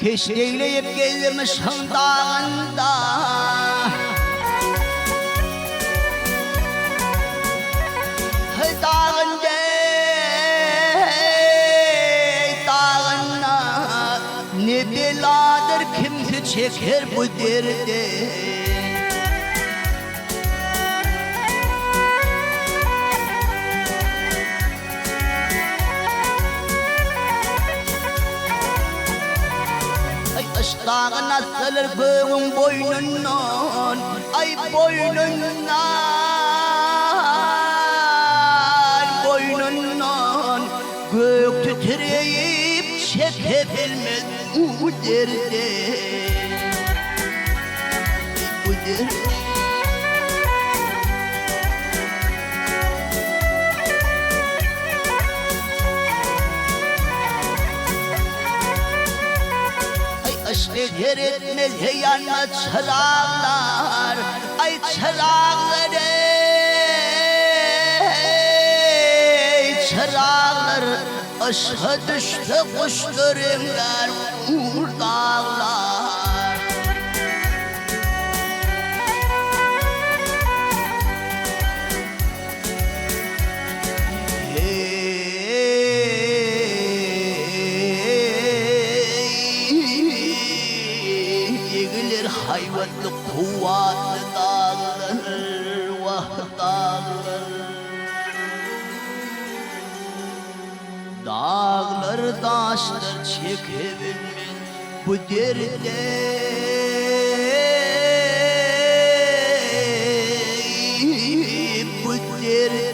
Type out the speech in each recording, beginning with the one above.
keşkeyleyip gelirmiş dağında. Dağında, dağına ne beladır kimse çeker bu derdi. Dağına salır göğün boynundan, ay boynundan gök titreyip çekebilmez bu derdi, bu derdi. Aşk eder etmez yanma çırağlar, ay çırağlar, ey çırağlar. Aşka düştü kuşlarımlar, uğur dağlar. Hayvanlı kuvvetli dağlar, vah dağlar. Dağlar taşlar çekebilmez bu derdi, bu derdi.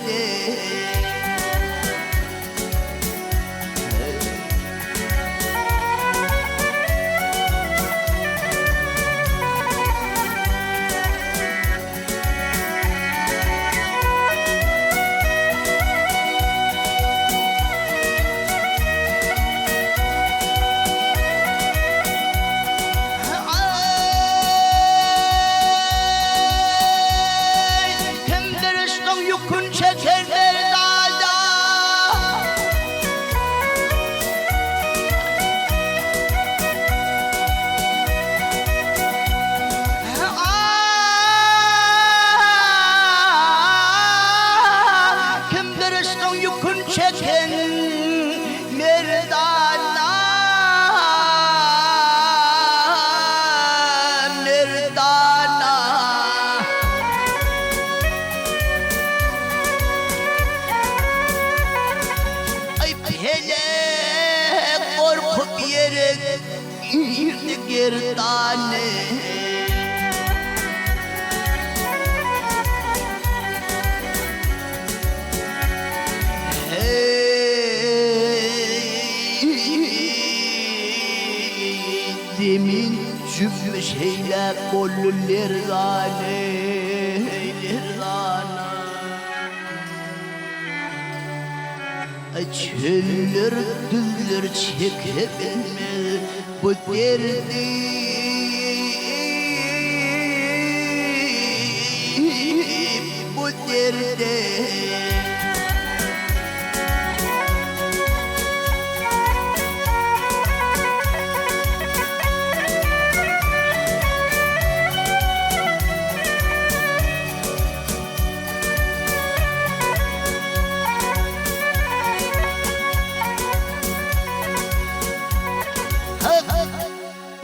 Çeken merdana, merdana. Ay hele korkup yere girdi gerdane. Demin cübbü şeyler kolluler zane, çöller düller çekebilmez bu derdi, bu derdi.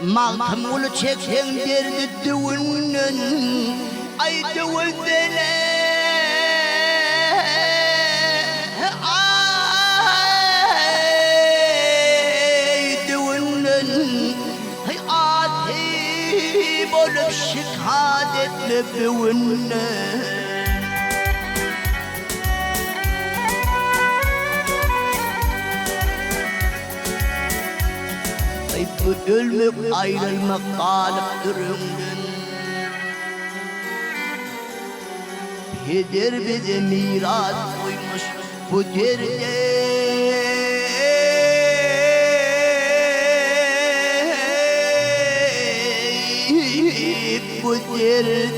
Malkım ulu çeken derdi düğünün, ay düğündele, ay düğünün, ay atip olup şehadetle düğünün. Bu ölmek ayrılmak kalıp durumdun. Peder bize miras koymuş bu derde, bu derdi.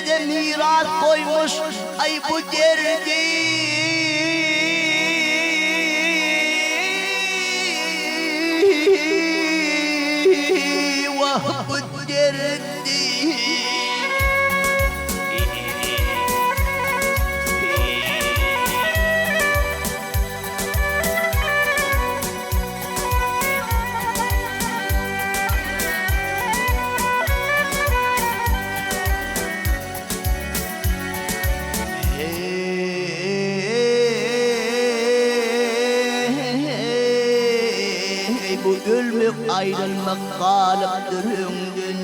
bize miras koymuş. Ay bu derdi vah bu derdi. Bu ölmek ayrılmak kalıptır ömrün.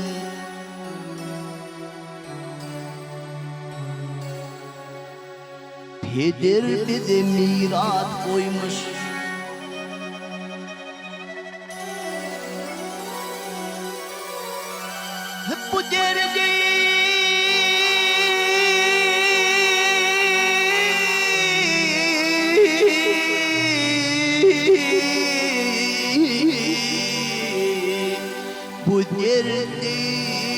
Peder bize miras koymuş. Bu derdi bu derdi